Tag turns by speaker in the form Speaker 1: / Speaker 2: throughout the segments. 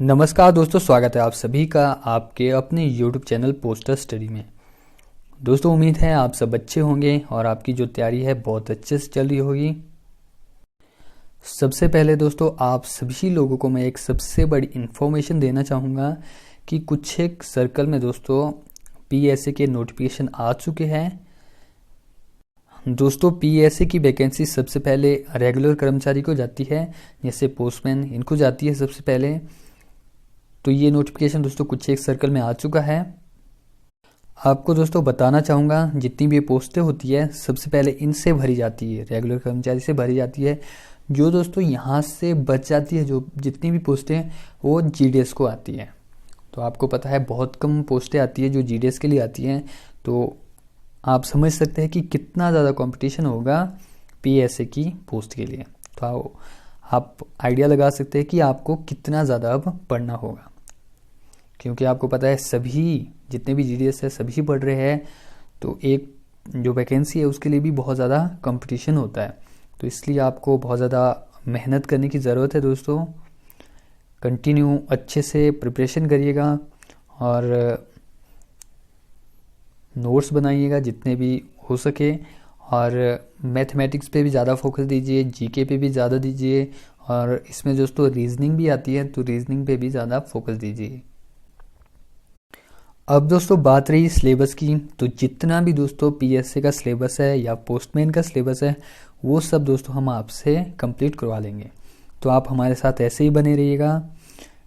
Speaker 1: नमस्कार दोस्तों, स्वागत है आप सभी का आपके अपने YouTube चैनल पोस्टर स्टडी में। दोस्तों, उम्मीद है आप सब अच्छे होंगे और आपकी जो तैयारी है बहुत अच्छे से चल रही होगी। सबसे पहले दोस्तों, आप सभी लोगों को मैं एक सबसे बड़ी इन्फॉर्मेशन देना चाहूँगा कि कुछ एक सर्कल में दोस्तों PSA के नोटिफिकेशन आ चुके हैं। दोस्तों, PSA की वैकेंसी सबसे पहले रेगुलर कर्मचारी को जाती है, जैसे पोस्टमैन, इनको जाती है सबसे पहले। तो ये नोटिफिकेशन दोस्तों कुछ एक सर्कल में आ चुका है। आपको दोस्तों बताना चाहूँगा, जितनी भी पोस्टें होती है सबसे पहले इनसे भरी जाती है, रेगुलर कर्मचारी से भरी जाती है। जो दोस्तों यहाँ से बच जाती है, जो जितनी भी पोस्टें हैं वो GDS को आती है। तो आपको पता है बहुत कम पोस्टें आती है जो GDS के लिए आती हैं। तो आप समझ सकते हैं कि कितना ज़्यादा कंपटीशन होगा PSA की पोस्ट के लिए। तो आप आइडिया लगा सकते हैं कि आपको कितना ज़्यादा अब पढ़ना होगा, क्योंकि आपको पता है सभी जितने भी GDS है सभी पढ़ रहे हैं। तो एक जो वैकेंसी है उसके लिए भी बहुत ज़्यादा कंपटीशन होता है। तो इसलिए आपको बहुत ज़्यादा मेहनत करने की ज़रूरत है दोस्तों। कंटिन्यू अच्छे से प्रिपरेशन करिएगा और नोट्स बनाइएगा जितने भी हो सके, और मैथमेटिक्स पे भी ज़्यादा फोकस दीजिए, GK पे भी ज़्यादा दीजिए, और इसमें दोस्तों रीजनिंग भी आती है तो रीजनिंग पे भी ज़्यादा फोकस दीजिए। अब दोस्तों बात रही सिलेबस की, तो जितना भी दोस्तों PSA का सिलेबस है या पोस्टमैन का सिलेबस है वो सब दोस्तों हम आपसे कंप्लीट करवा लेंगे। तो आप हमारे साथ ऐसे ही बने रहिएगा।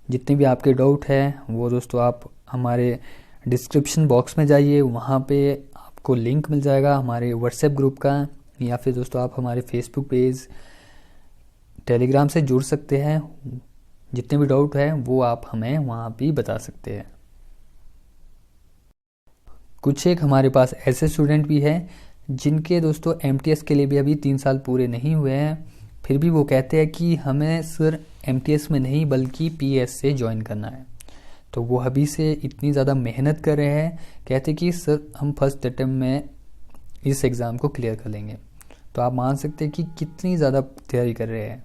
Speaker 1: जितने भी आपके डाउट है वो दोस्तों आप हमारे डिस्क्रिप्शन बॉक्स में जाइए, वहाँ पे आपको लिंक मिल जाएगा हमारे WhatsApp ग्रुप का, या फिर दोस्तों आप हमारे Facebook पेज, टेलीग्राम से जुड़ सकते हैं। जितने भी डाउट है वो आप हमें वहाँ भी बता सकते हैं। कुछ एक हमारे पास ऐसे स्टूडेंट भी हैं जिनके दोस्तों MTS के लिए भी अभी 3 साल पूरे नहीं हुए हैं, फिर भी वो कहते हैं कि हमें सर MTS में नहीं बल्कि PS से ज्वाइन करना है। तो वो अभी से इतनी ज़्यादा मेहनत कर रहे हैं, कहते कि सर हम फर्स्ट अटेम्प्ट में इस एग्ज़ाम को क्लियर कर लेंगे। तो आप मान सकते हैं कि कितनी ज़्यादा तैयारी कर रहे हैं।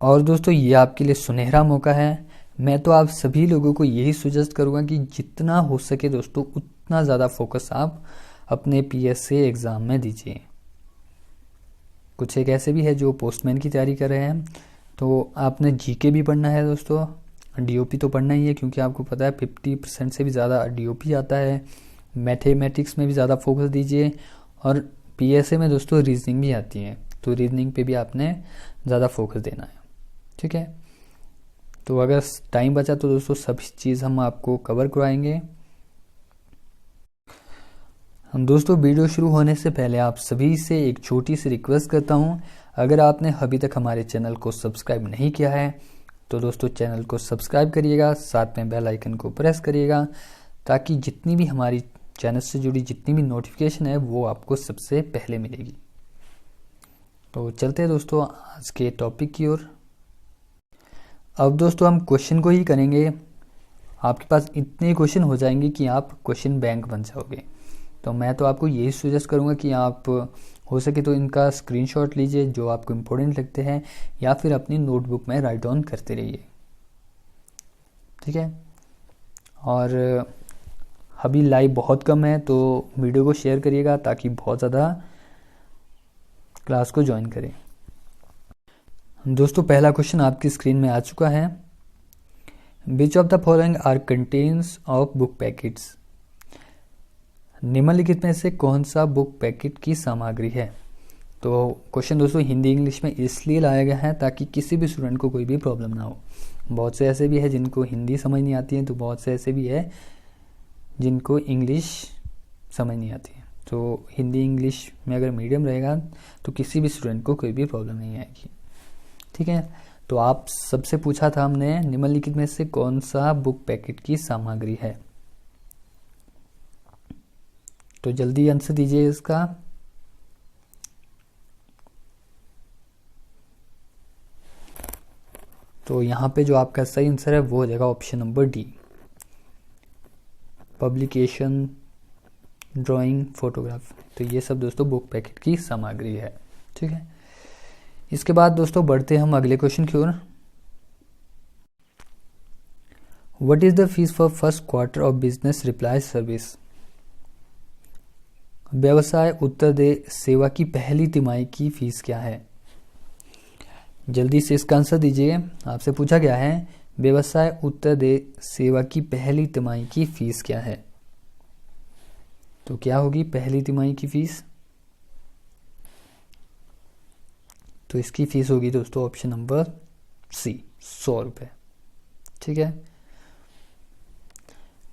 Speaker 1: और दोस्तों ये आपके लिए सुनहरा मौका है। मैं तो आप सभी लोगों को यही सजेस्ट करूँगा कि जितना हो सके दोस्तों उतना ज़्यादा फोकस आप अपने PSA एग्ज़ाम में दीजिए। कुछ एक ऐसे भी है जो पोस्टमैन की तैयारी कर रहे हैं, तो आपने GK भी पढ़ना है दोस्तों, DOP तो पढ़ना ही है, क्योंकि आपको पता है 50% से भी ज़्यादा DOP आता है। मैथमेटिक्स में भी ज़्यादा फोकस दीजिए, और PSA में दोस्तों रीजनिंग भी आती है, तो रीजनिंग पे भी आपने ज़्यादा फोकस देना है। ठीक है, तो अगर टाइम बचा तो दोस्तों सभी चीज़ हम आपको कवर करवाएंगे। हम दोस्तों वीडियो शुरू होने से पहले आप सभी से एक छोटी सी रिक्वेस्ट करता हूं, अगर आपने अभी तक हमारे चैनल को सब्सक्राइब नहीं किया है तो दोस्तों चैनल को सब्सक्राइब करिएगा, साथ में बेल आइकन को प्रेस करिएगा, ताकि जितनी भी हमारी चैनल से जुड़ी जितनी भी नोटिफिकेशन है वो आपको सबसे पहले मिलेगी। तो चलते हैं दोस्तों आज के टॉपिक की ओर। अब दोस्तों हम क्वेश्चन को ही करेंगे। आपके पास इतने क्वेश्चन हो जाएंगे कि आप क्वेश्चन बैंक बन जाओगे। तो मैं तो आपको यही सजेस्ट करूंगा कि आप हो सके तो इनका स्क्रीनशॉट लीजिए जो आपको इम्पोर्टेंट लगते हैं, या फिर अपनी नोटबुक में राइट डाउन करते रहिए। ठीक है, और अभी लाइव बहुत कम है तो वीडियो को शेयर करिएगा ताकि बहुत ज़्यादा क्लास को ज्वाइन करें। दोस्तों पहला क्वेश्चन आपकी स्क्रीन में आ चुका है। Which of the following are contents of book packets? निम्नलिखित में से कौन सा बुक पैकेट की सामग्री है? तो क्वेश्चन दोस्तों हिंदी इंग्लिश में इसलिए लाया गया है ताकि किसी भी स्टूडेंट को कोई भी प्रॉब्लम ना हो। बहुत से ऐसे भी है जिनको हिंदी समझ नहीं आती है, तो बहुत से ऐसे भी है जिनको इंग्लिश समझ नहीं आती है। तो हिंदी इंग्लिश में अगर मीडियम रहेगा तो किसी भी स्टूडेंट को कोई भी प्रॉब्लम नहीं आएगी। ठीक है, तो आप सबसे पूछा था हमने निम्नलिखित में से कौन सा बुक पैकेट की सामग्री है, तो जल्दी आंसर दीजिए इसका। तो यहाँ पे जो आपका सही आंसर है वो हो जाएगा option number D, publication, drawing, photograph. तो ये सब दोस्तों बुक पैकेट की सामग्री है। ठीक है, इसके बाद दोस्तों बढ़ते हम अगले क्वेश्चन की ओर। What is the fees for first quarter of business reply service? व्यवसाय उत्तर दे सेवा की पहली तिमाही की फीस क्या है? जल्दी से इसका आंसर दीजिए। आपसे पूछा गया है व्यवसाय उत्तर दे सेवा की पहली तिमाही की फीस क्या है? तो क्या होगी पहली तिमाही की फीस? तो इसकी फीस होगी दोस्तों ऑप्शन नंबर सी, 100 रुपये। ठीक है,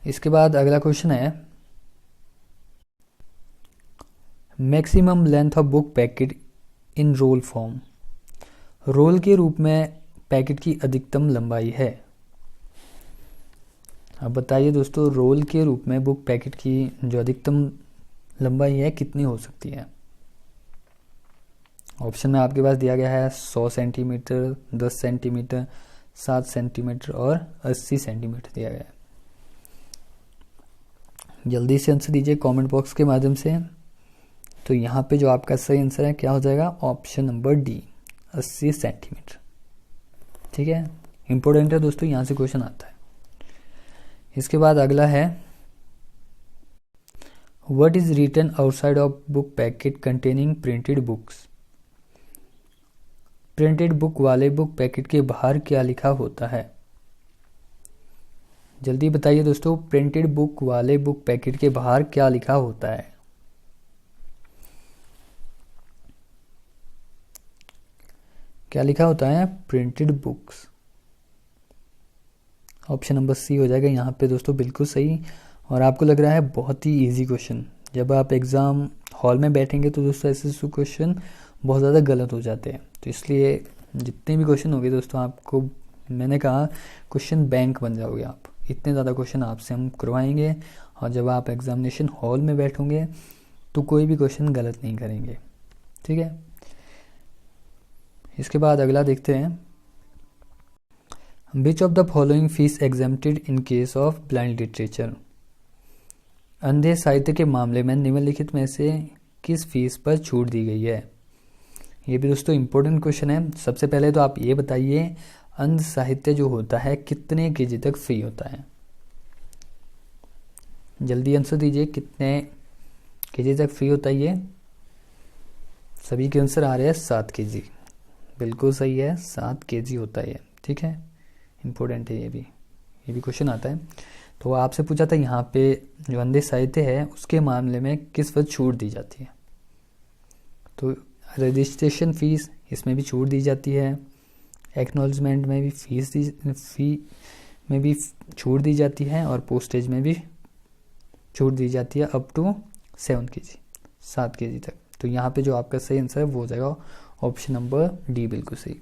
Speaker 1: इसके बाद अगला क्वेश्चन है maximum length of book packet in roll form. Roll के रूप में पैकेट की अधिकतम लंबाई है। अब बताइए दोस्तों, रोल के रूप में बुक पैकेट की जो अधिकतम लंबाई है कितनी हो सकती है? ऑप्शन में आपके पास दिया गया है 100 सेंटीमीटर, 10 सेंटीमीटर, 7 सेंटीमीटर और 80 सेंटीमीटर दिया गया है। जल्दी से आंसर दीजिए कमेंट बॉक्स के माध्यम से। तो यहाँ पे जो आपका सही आंसर है क्या हो जाएगा? Option number D, 80 centimetre. ठीक है, इंपॉर्टेंट है दोस्तों, यहाँ से क्वेश्चन आता है। इसके बाद अगला है what is written outside of book packet containing printed books. Printed book वाले बुक पैकेट के बाहर क्या लिखा होता है? जल्दी बताइए दोस्तों, प्रिंटेड बुक वाले बुक पैकेट के बाहर क्या लिखा होता है? क्या लिखा होता है printed books? Option number C हो जाएगा यहाँ पे दोस्तों, बिल्कुल सही। और आपको लग रहा है बहुत ही इजी क्वेश्चन, जब आप एग्ज़ाम हॉल में बैठेंगे तो दोस्तों ऐसे क्वेश्चन बहुत ज़्यादा गलत हो जाते हैं। तो इसलिए जितने भी क्वेश्चन होंगे दोस्तों, आपको मैंने कहा क्वेश्चन बैंक बन जाओगे आप। इतने ज़्यादा क्वेश्चन आपसे हम करवाएंगे और जब आप एग्जामिनेशन हॉल में बैठोगे तो कोई भी क्वेश्चन गलत नहीं करेंगे। ठीक है, इसके बाद अगला देखते हैं विच of the following fees exempted in case of blind literature. अंधे साहित्य के मामले में निम्नलिखित में से किस फीस पर छूट दी गई है? ये भी दोस्तों इम्पोर्टेंट क्वेश्चन है। सबसे पहले तो आप ये बताइए अंध साहित्य जो होता है कितने केजी तक फ्री होता है? जल्दी आंसर दीजिए, कितने केजी तक फ्री होता है ये? सभी के आंसर आ रहे हैं 7 केजी। बिल्कुल सही है, 7 केजी होता है ये। ठीक है, इम्पोर्टेंट है ये भी क्वेश्चन आता है। तो आपसे पूछा था यहाँ पे जो अंधे साहित्य है उसके मामले में किस वक्त छूट दी जाती है? तो रजिस्ट्रेशन फीस, इसमें भी छूट दी जाती है। एक्नॉलेजमेंट में भी फी में भी छूट दी जाती है और पोस्टेज में भी छूट दी जाती है अप टू 7 केजी, 7 केजी तक। तो यहाँ पे जो आपका सही आंसर है वो हो जाएगा ऑप्शन नंबर डी, बिल्कुल सही।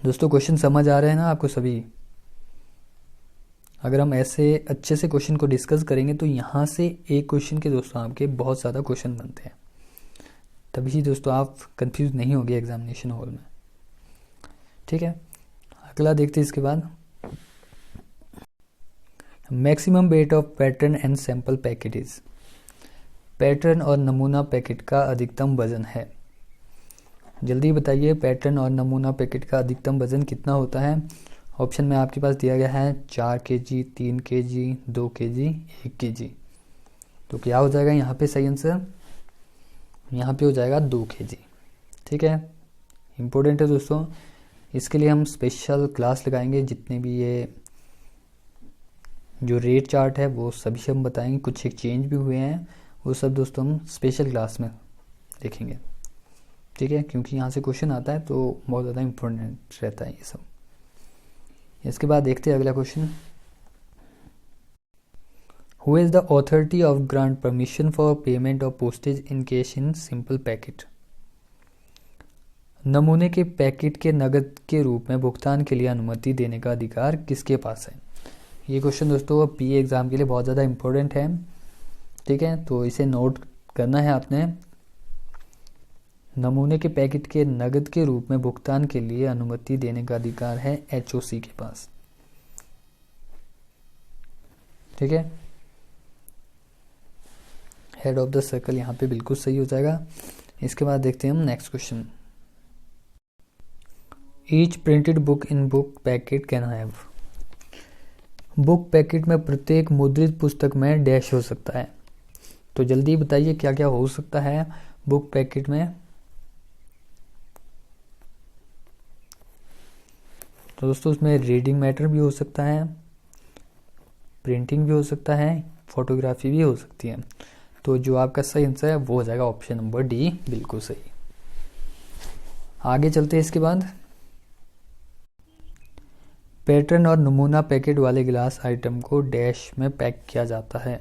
Speaker 1: दोस्तों क्वेश्चन समझ आ रहे हैं ना आपको सभी? अगर हम ऐसे अच्छे से क्वेश्चन को डिस्कस करेंगे तो यहाँ से एक क्वेश्चन के दोस्तों आपके बहुत ज़्यादा क्वेश्चन बनते हैं, तभी दोस्तों आप कंफ्यूज नहीं होंगे एग्जामिनेशन हॉल में। ठीक है, अगला देखते हैं इसके बाद maximum weight of pattern and sample packages. Pattern और नमूना पैकेट का अधिकतम वजन है। जल्दी बताइए पैटर्न और नमूना पैकेट का अधिकतम वजन कितना होता है? ऑप्शन में आपके पास दिया गया है 4 केजी, 3 केजी, 2 केजी, 1 केजी। तो क्या हो जाएगा यहाँ पे सही आंसर? यहाँ पे हो जाएगा 2 केजी। ठीक है, इम्पोर्टेंट है दोस्तों, इसके लिए हम स्पेशल क्लास लगाएंगे। जितने भी ये जो रेट चार्ट है वो सभी हम बताएंगे, कुछ एक चेंज भी हुए हैं वो सब दोस्तों हम स्पेशल क्लास में देखेंगे। ठीक है, क्योंकि यहाँ से क्वेश्चन आता है तो बहुत ज़्यादा इम्पोर्टेंट रहता है ये सब। इसके बाद देखते हैं अगला question. Who is the authority of grant permission for payment of postage in cash in simple packet. नमूने के पैकेट के नकद के रूप में भुगतान के लिए अनुमति देने का अधिकार किसके पास है? ये क्वेश्चन दोस्तों पीए एग्जाम के लिए बहुत ज़्यादा इम्पोर्टेंट है। ठीक है, तो इसे नोट करना है आपने। नमूने के पैकेट के नकद के रूप में भुगतान के लिए अनुमति देने का अधिकार है एचओसी के पास। ठीक है, हेड ऑफ द सर्कल यहाँ पे बिल्कुल सही हो जाएगा। इसके बाद देखते हैं हम next question. Each printed book in book packet can have. Book packet में प्रत्येक मुद्रित पुस्तक में डैश हो सकता है। तो जल्दी बताइए क्या क्या हो सकता है बुक पैकेट में। तो दोस्तों उसमें रीडिंग मैटर भी हो सकता है, प्रिंटिंग भी हो सकता है, फोटोग्राफी भी हो सकती है। तो जो आपका सही आंसर है वो हो जाएगा ऑप्शन नंबर डी, बिल्कुल सही। आगे चलते हैं इसके बाद। पैटर्न और नमूना पैकेट वाले गिलास आइटम को डैश में पैक किया जाता है।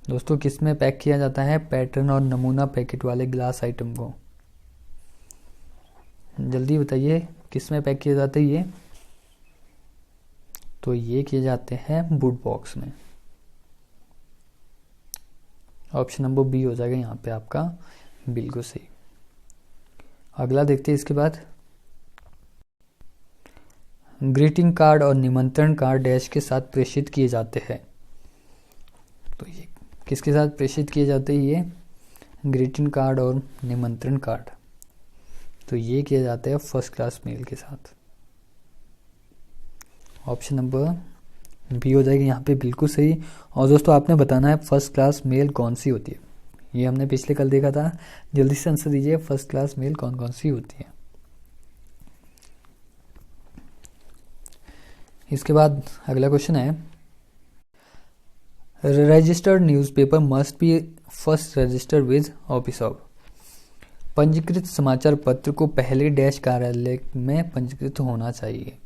Speaker 1: दोस्तों किस में पैक किया जाता है पैटर्न और नमूना पैकेट वाले गिलास आइटम को? जल्दी बताइए किस में पैक किए जाते हैं ये? तो ये किए जाते हैं वुड बॉक्स में। ऑप्शन नंबर बी हो जाएगा यहाँ पे आपका बिल्कुल सही। अगला देखते हैं इसके बाद। ग्रीटिंग कार्ड और निमंत्रण कार्ड डैश के साथ प्रेषित किए जाते हैं। तो ये किसके साथ प्रेषित किए जाते हैं ये? ग्रीटिंग कार्ड और निमंत्रण कार्ड। तो ये किया जाता है फर्स्ट क्लास मेल के साथ। ऑप्शन नंबर बी हो जाएगी यहाँ पे बिल्कुल सही। और दोस्तों आपने बताना है फर्स्ट क्लास मेल कौन सी होती है। ये हमने पिछले कल देखा था। जल्दी से आंसर दीजिए फर्स्ट क्लास मेल कौन कौन सी होती है। इसके बाद अगला क्वेश्चन है, registered newspaper must be first registered with office of. पंजीकृत समाचार पत्र को पहले डैश कार्यालय में पंजीकृत होना चाहिए।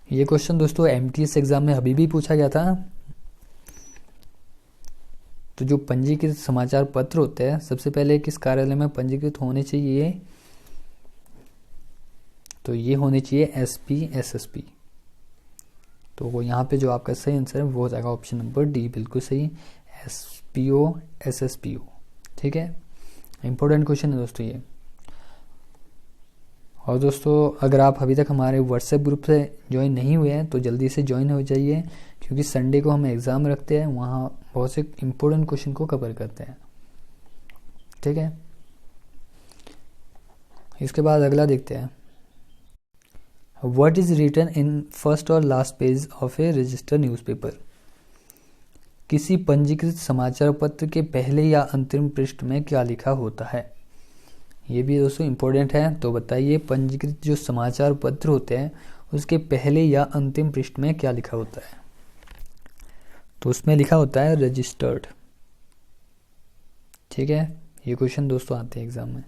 Speaker 1: ये क्वेश्चन दोस्तों एमटीएस एग्जाम में अभी भी पूछा गया था। तो जो पंजीकृत समाचार पत्र होते हैं सबसे पहले किस कार्यालय में पंजीकृत होने चाहिए? तो ये होने चाहिए एसपी एसएसपी। तो वो यहाँ पे जो आपका सही आंसर है वो हो जाएगा ऑप्शन नंबर डी, बिल्कुल सही, एसपीओ एसएसपीओ। ठीक है, इंपॉर्टेंट क्वेश्चन है दोस्तों ये। और दोस्तों अगर आप अभी तक हमारे व्हाट्सएप ग्रुप से ज्वाइन नहीं हुए हैं तो जल्दी से ज्वाइन हो जाइए, क्योंकि संडे को हम एग्ज़ाम रखते हैं, वहाँ बहुत से इंपॉर्टेंट क्वेश्चन को कवर करते हैं। ठीक है, इसके बाद अगला देखते हैं। What is written in first और last page of a registered newspaper. किसी पंजीकृत समाचार पत्र के पहले या अंतिम पृष्ठ में क्या लिखा होता है? ये भी दोस्तों इम्पोर्टेंट है। तो बताइए पंजीकृत जो समाचार पत्र होते हैं उसके पहले या अंतिम पृष्ठ में क्या लिखा होता है? तो उसमें लिखा होता है रजिस्टर्ड। ठीक है, ये क्वेश्चन दोस्तों आते हैं एग्जाम में।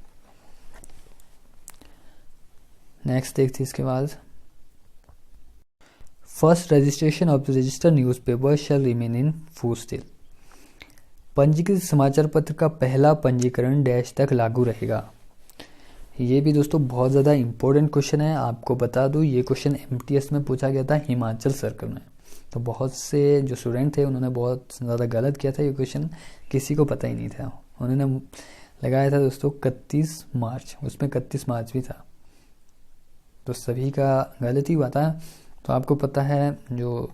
Speaker 1: नेक्स्ट देखते हैं इसके बाद। First registration of the registered newspaper shall remain in full still. पंजीकृत समाचार पत्र का पहला पंजीकरण डैश तक लागू रहेगा। ये भी दोस्तों बहुत ज़्यादा इंपॉर्टेंट क्वेश्चन है। आपको बता दूँ ये क्वेश्चन एमटीएस में पूछा गया था हिमाचल सर्कल में। तो बहुत से जो स्टूडेंट थे उन्होंने बहुत ज़्यादा गलत किया था। ये क्वेश्चन किसी को पता ही नहीं था। उन्होंने लगाया था दोस्तों 31 मार्च, उसमें 31 मार्च भी था। तो सभी का गलत ही हुआ था। तो आपको पता है जो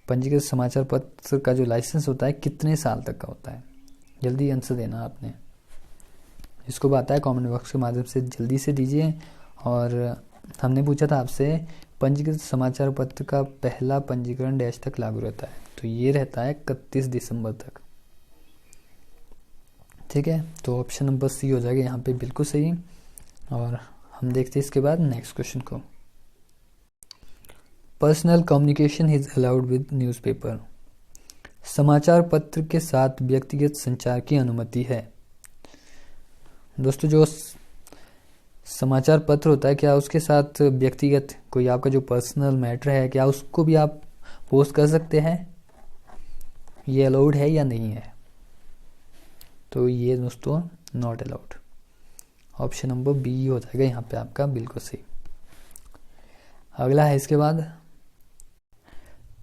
Speaker 1: पंजीकृत समाचार पत्र का जो लाइसेंस होता है कितने साल तक का होता है? जल्दी आंसर देना आपने। जिसको पता है कमेंट बॉक्स के माध्यम से जल्दी से दीजिए। और हमने पूछा था आपसे पंजीकृत समाचार पत्र का पहला पंजीकरण डैश तक लागू रहता है। तो ये रहता है 31 दिसंबर तक। ठीक है, तो ऑप्शन नंबर सी हो जाएगा यहाँ पे बिल्कुल सही। और हम देखते हैं इसके बाद नेक्स्ट क्वेश्चन को। Personal communication is allowed with newspaper. समाचार पत्र के साथ व्यक्तिगत संचार की अनुमति है। दोस्तों जो समाचार पत्र होता है क्या उसके साथ व्यक्तिगत कोई आपका जो पर्सनल मैटर है क्या उसको भी आप पोस्ट कर सकते हैं? ये अलाउड है या नहीं है? तो ये दोस्तों not allowed. Option number B हो जाएगा यहाँ पे आपका बिल्कुल सही। अगला है इसके बाद,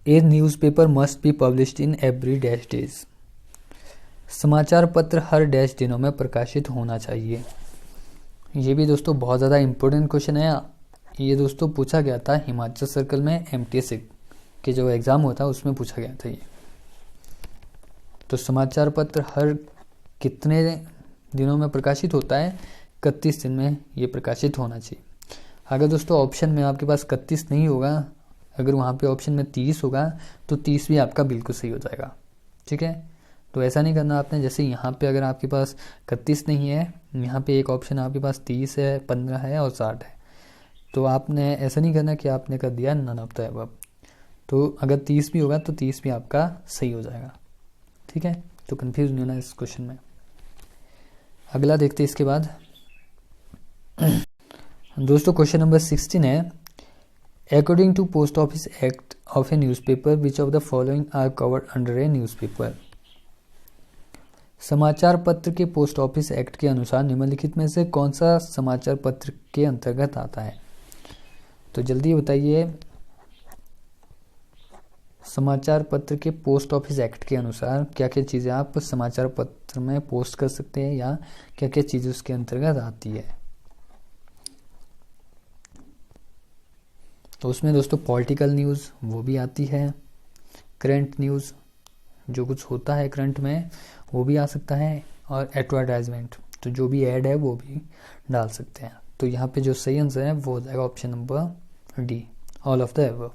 Speaker 1: ए newspaper must be published in every dash days. समाचार पत्र हर डैश दिनों में प्रकाशित होना चाहिए। ये भी दोस्तों बहुत ज़्यादा इंपॉर्टेंट क्वेश्चन है। ये दोस्तों पूछा गया था हिमाचल सर्कल में एमटीएस के जो एग्ज़ाम होता है उसमें पूछा गया था ये। तो समाचार पत्र हर कितने दिनों में प्रकाशित होता है? 31 दिन में ये प्रकाशित होना चाहिए। अगर दोस्तों ऑप्शन में आपके पास 31 नहीं होगा अगर वहाँ पे ऑप्शन में 30 होगा तो 30 भी आपका बिल्कुल सही हो जाएगा। ठीक है, तो ऐसा नहीं करना आपने। जैसे यहाँ पे अगर आपके पास 31 नहीं है, यहाँ पे एक ऑप्शन आपके पास 30 है, 15 है और 60 है, तो आपने ऐसा नहीं करना कि आपने कर दिया नन ऑफ द अबव। तो अगर 30 भी होगा तो 30 भी आपका सही हो जाएगा। ठीक है, तो कंफ्यूज नहीं होना इस क्वेश्चन में। अगला देखते हैं इसके बाद। दोस्तों क्वेश्चन नंबर 16 है, according to post office act of a newspaper which of the following are covered under a newspaper. समाचार पत्र के पोस्ट ऑफिस एक्ट के अनुसार निम्नलिखित में से कौन सा समाचार पत्र के अंतर्गत आता है। तो जल्दी बताइए, समाचार पत्र के पोस्ट ऑफिस एक्ट के अनुसार क्या क्या चीज़ें आप समाचार पत्र में पोस्ट कर सकते हैं या क्या क्या चीज़ें उसके अंतर्गत आती है। तो उसमें दोस्तों पॉलिटिकल न्यूज़ वो भी आती है, करंट न्यूज़ जो कुछ होता है करंट में वो भी आ सकता है, और एडवर्टाइजमेंट तो जो भी ऐड है वो भी डाल सकते हैं। तो यहाँ पे जो सही आंसर है वो हो जाएगा option number D, all of the above.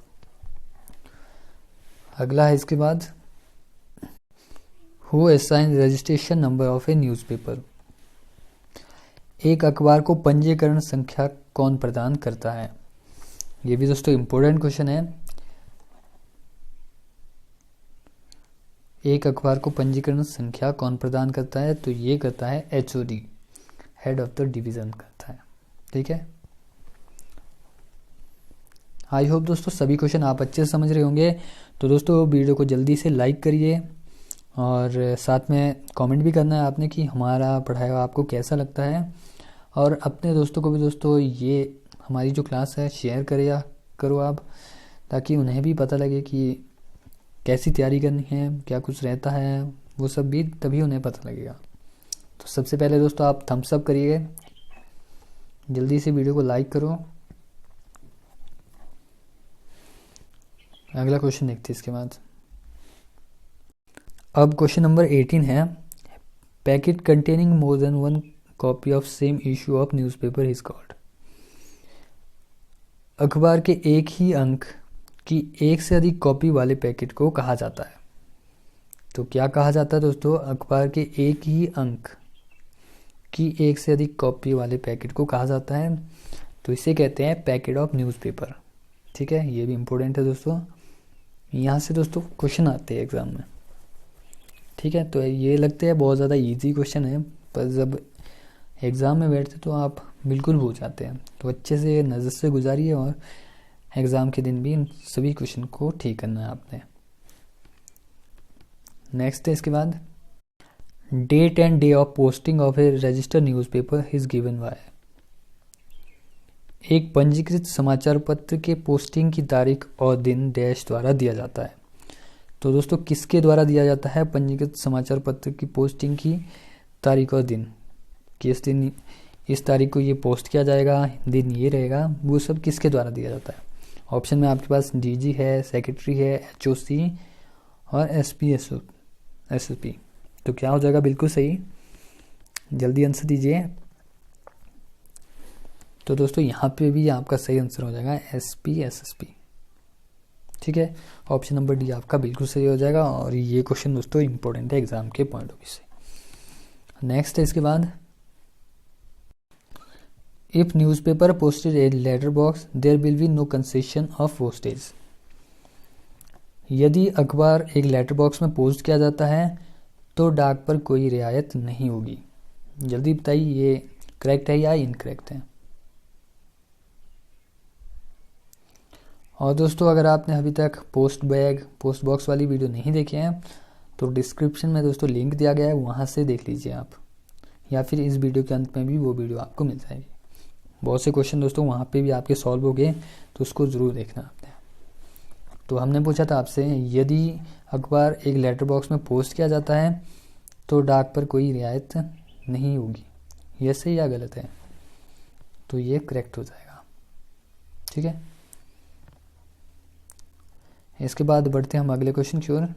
Speaker 1: अगला है इसके बाद, who assign registration number of a newspaper. एक अखबार को पंजीकरण संख्या कौन प्रदान करता है। ये भी दोस्तों इम्पोर्टेंट क्वेश्चन है। एक अखबार को पंजीकरण संख्या कौन प्रदान करता है, तो ये करता है HOD, head of the division करता है। ठीक है, आई होप दोस्तों सभी क्वेश्चन आप अच्छे से समझ रहे होंगे। तो दोस्तों वीडियो को जल्दी से लाइक करिए और साथ में कमेंट भी करना है आपने कि हमारा पढ़ाया हुआ आपको कैसा लगता है, और अपने दोस्तों को भी दोस्तों ये हमारी जो क्लास है शेयर करो आप, ताकि उन्हें भी पता लगे कि कैसी तैयारी करनी है, क्या कुछ रहता है, वो सब भी तभी उन्हें पता लगेगा। तो सबसे पहले दोस्तों आप थम्स अप करिए, जल्दी से वीडियो को लाइक करो। अगला क्वेश्चन देखते हैं इसके बाद। अब क्वेश्चन नंबर 18 है, packet containing more than one copy of same issue of newspaper is called. अखबार के एक ही अंक की एक से अधिक कॉपी वाले पैकेट को कहा जाता है। तो क्या कहा जाता है दोस्तों, अखबार के एक ही अंक की एक से अधिक कॉपी वाले पैकेट को कहा जाता है, तो इसे कहते हैं पैकेट ऑफ न्यूज़पेपर। ठीक है, ये भी इम्पोर्टेंट है दोस्तों, यहाँ से दोस्तों क्वेश्चन आते हैं एग्जाम में। ठीक है, तो ये लगते हैं बहुत ज़्यादा इजी क्वेश्चन है, पर जब एग्ज़ाम में बैठते तो आप बिल्कुल भूल जाते हैं। तो अच्छे से नज़र से गुजारिए और एग्ज़ाम के दिन भी इन सभी क्वेश्चन को ठीक करना है आपने। नेक्स्ट है इसके बाद, date and day of posting of a registered newspaper is given by. एक पंजीकृत समाचार पत्र के पोस्टिंग की तारीख और दिन डैश द्वारा दिया जाता है। तो दोस्तों किसके द्वारा दिया जाता है पंजीकृत समाचार पत्र की पोस्टिंग की तारीख और दिन, किस दिन इस तारीख को ये पोस्ट किया जाएगा, दिन ये रहेगा, वो सब किसके द्वारा दिया जाता है। ऑप्शन में आपके पास डीजी है, सेक्रेटरी है, एचओसी और एसपी। तो क्या हो जाएगा बिल्कुल सही, जल्दी आंसर दीजिए। तो दोस्तों यहाँ पे भी आपका सही आंसर हो जाएगा एसपी। ठीक है, ऑप्शन नंबर डी आपका बिल्कुल सही हो जाएगा, और ये क्वेश्चन दोस्तों इंपॉर्टेंट है एग्जाम के पॉइंट ऑफ व्यू से। नेक्स्ट है इसके बाद, if newspaper posted a letter box there will be no concession of postage. यदि अखबार एक लेटर बॉक्स में पोस्ट किया जाता है तो डाक पर कोई रियायत नहीं होगी। जल्दी बताइए ये करेक्ट है या इनकरेक्ट है। और दोस्तों अगर आपने अभी तक पोस्ट बॉक्स वाली वीडियो नहीं देखे हैं तो डिस्क्रिप्शन में दोस्तों लिंक दिया गया है, वहाँ से देख लीजिए आप, या फिर इस वीडियो के अंत में भी वो वीडियो आपको मिल जाएगी। बहुत से क्वेश्चन दोस्तों वहाँ पे भी आपके सॉल्व हो गए, तो उसको ज़रूर देखना आपने। तो हमने पूछा था आपसे, यदि अखबार एक लेटर बॉक्स में पोस्ट किया जाता है तो डाक पर कोई रियायत नहीं होगी, ये सही या गलत है। तो ये करेक्ट हो जाएगा। ठीक है, इसके बाद बढ़ते हैं हम अगले क्वेश्चन की ओर।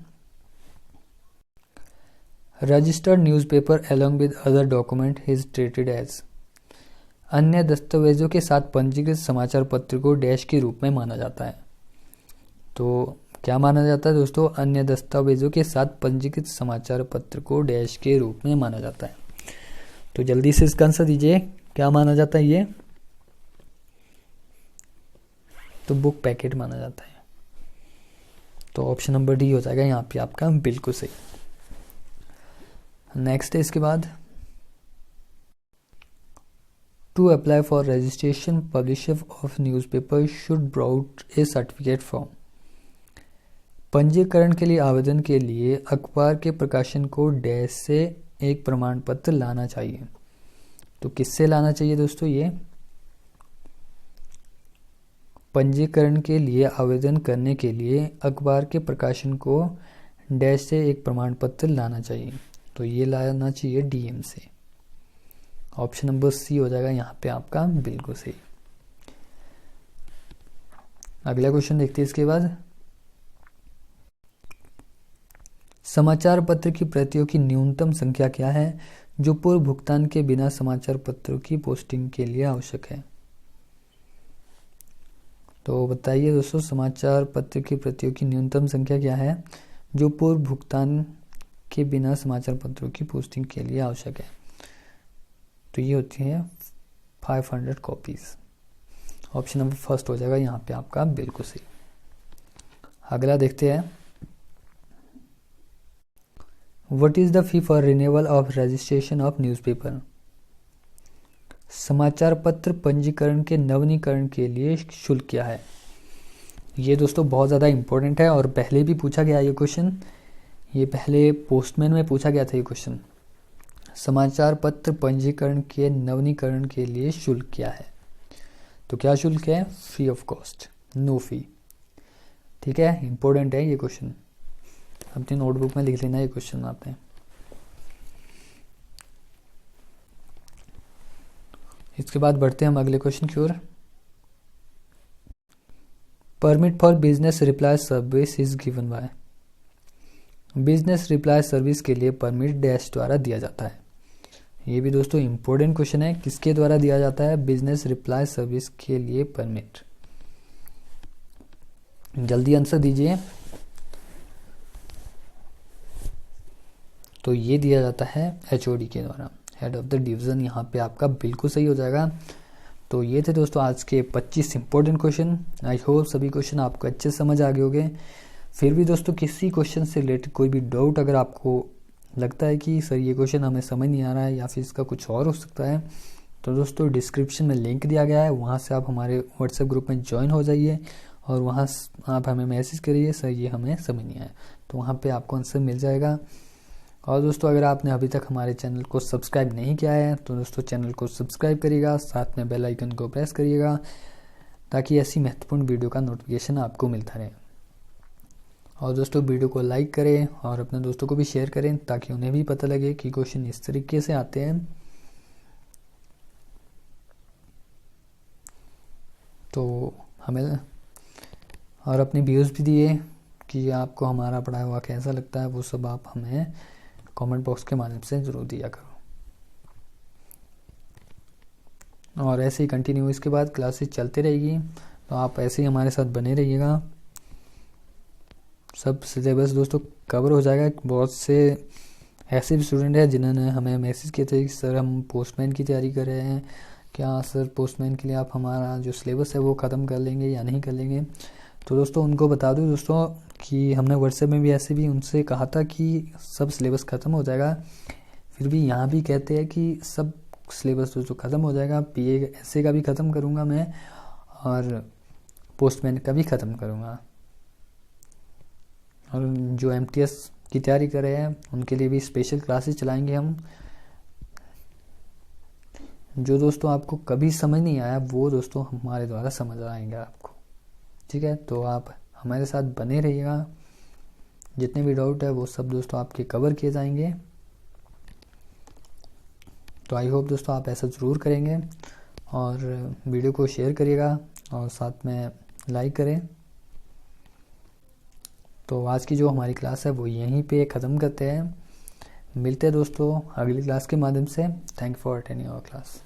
Speaker 1: Registered newspaper along with other document is treated as. अन्य दस्तावेजों के साथ पंजीकृत समाचार पत्र को डैश के रूप में माना जाता है। तो क्या माना जाता है दोस्तों, अन्य दस्तावेजों के साथ पंजीकृत समाचार पत्र को डैश के रूप में माना जाता है। तो जल्दी से इसका आंसर दीजिए, क्या माना जाता है ये, तो बुक पैकेट माना जाता है। तो ऑप्शन नंबर डी हो जाएगा यहाँ पे आपका बिल्कुल सही। नेक्स्ट है इसके बाद, to apply for registration publisher of newspaper should brought a certificate from. पंजीकरण के लिए आवेदन के लिए अखबार के प्रकाशन को डैश से एक प्रमाण पत्र लाना चाहिए। तो किससे लाना चाहिए दोस्तों, ये पंजीकरण के लिए आवेदन करने के लिए अखबार के प्रकाशन को डैश से एक प्रमाण पत्र लाना चाहिए। तो ये लाना चाहिए डीएम से। ऑप्शन नंबर सी हो जाएगा यहाँ पे आपका बिल्कुल सही। अगला क्वेश्चन देखते हैं इसके बाद, समाचार पत्र की प्रतियों की न्यूनतम संख्या क्या है जो पूर्व भुगतान के बिना समाचार पत्रों की पोस्टिंग के लिए आवश्यक है। तो बताइए दोस्तों, समाचार पत्र की प्रतियों की न्यूनतम संख्या क्या है जो पूर्व भुगतान के बिना समाचार पत्रों की पोस्टिंग के लिए आवश्यक है। तो ये होती है 500 कॉपीज। ऑप्शन नंबर फर्स्ट हो जाएगा यहाँ पे आपका बिल्कुल सही। अगला देखते हैं, what is the fee for renewal of registration of newspaper. समाचार पत्र पंजीकरण के नवीनीकरण के लिए शुल्क क्या है। ये दोस्तों बहुत ज़्यादा इंपॉर्टेंट है और पहले भी पूछा गया ये क्वेश्चन, ये पहले पोस्टमैन में पूछा गया था ये क्वेश्चन। समाचार पत्र पंजीकरण के नवीनीकरण के लिए शुल्क क्या है। तो क्या शुल्क है, free of cost, no fee. ठीक है, इंपॉर्टेंट है ये क्वेश्चन, अपनी नोटबुक में लिख लेना ये क्वेश्चन आपने। इसके बाद बढ़ते हैं हम अगले क्वेश्चन की ओर। Permit for business reply service is given by. Business reply service के लिए परमिट डैश द्वारा दिया जाता है। ये भी दोस्तों इंपॉर्टेंट क्वेश्चन है, किसके द्वारा दिया जाता है, बिजनेस रिप्लाई सर्विस के लिए परमिट। जल्दी आंसर दीजिए। तो ये दिया जाता है एचओडी के द्वारा, हेड ऑफ द डिवीजन। यहाँ पे आपका बिल्कुल सही हो जाएगा। तो ये थे दोस्तों आज के 25 इंपॉर्टेंट क्वेश्चन। आई होप सभी क्वेश्चन आपको अच्छे से समझ आ गए होंगे। फिर भी दोस्तों किसी क्वेश्चन से रिलेटेड कोई भी डाउट अगर आपको लगता है कि सर ये क्वेश्चन हमें समझ नहीं आ रहा है या फिर इसका कुछ और हो सकता है, तो दोस्तों डिस्क्रिप्शन में लिंक दिया गया है, वहाँ से आप हमारे व्हाट्सएप ग्रुप में ज्वाइन हो जाइए और वहाँ आप हमें मैसेज करिए, सर ये हमें समझ नहीं आया, तो वहाँ पे आपको आंसर मिल जाएगा। और दोस्तों अगर आपने अभी तक हमारे चैनल को सब्सक्राइब नहीं किया है तो दोस्तों चैनल को सब्सक्राइब करिएगा, साथ में बेल आइकन को प्रेस करिएगा ताकि ऐसी महत्वपूर्ण वीडियो का नोटिफिकेशन आपको मिलता रहे। और दोस्तों वीडियो को लाइक करें और अपने दोस्तों को भी शेयर करें ताकि उन्हें भी पता लगे कि क्वेश्चन इस तरीके से आते हैं। तो हमें और अपने व्यूज़ भी दिए कि आपको हमारा पढ़ाया हुआ कैसा लगता है, वो सब आप हमें कमेंट बॉक्स के माध्यम से ज़रूर दिया करो। और ऐसे ही कंटिन्यू इसके बाद क्लासेस चलते रहेगी, तो आप ऐसे ही हमारे साथ बने रहिएगा। सब सिलेबस दोस्तों कवर हो जाएगा। बहुत से ऐसे भी स्टूडेंट हैं जिन्होंने हमें मैसेज किए थे कि सर हम पोस्टमैन की तैयारी कर रहे हैं, क्या सर पोस्टमैन के लिए आप हमारा जो सिलेबस है वो ख़त्म कर लेंगे या नहीं कर लेंगे। तो दोस्तों उनको बता दूं दोस्तों कि हमने व्हाट्सएप में भी ऐसे भी उनसे कहा था कि सब सिलेबस ख़त्म हो जाएगा, फिर भी यहाँ भी कहते हैं कि सब सिलेबस दोस्तों ख़त्म हो जाएगा। पीए ऐसे का भी ख़त्म करूँगा मैं और पोस्टमैन का भी ख़त्म करूँगा। और जो एमटीएस की तैयारी कर रहे हैं उनके लिए भी स्पेशल क्लासेस चलाएंगे हम। जो दोस्तों आपको कभी समझ नहीं आया वो दोस्तों हमारे द्वारा समझ आएंगे आपको। ठीक है, तो आप हमारे साथ बने रहिएगा, जितने भी डाउट है वो सब दोस्तों आपके कवर किए जाएंगे। तो आई होप दोस्तों आप ऐसा ज़रूर करेंगे और वीडियो को शेयर करिएगा और साथ में लाइक करें। तो आज की जो हमारी क्लास है वो यहीं पे ख़त्म करते हैं। मिलते हैं दोस्तों अगली क्लास के माध्यम से। Thank for attending our class.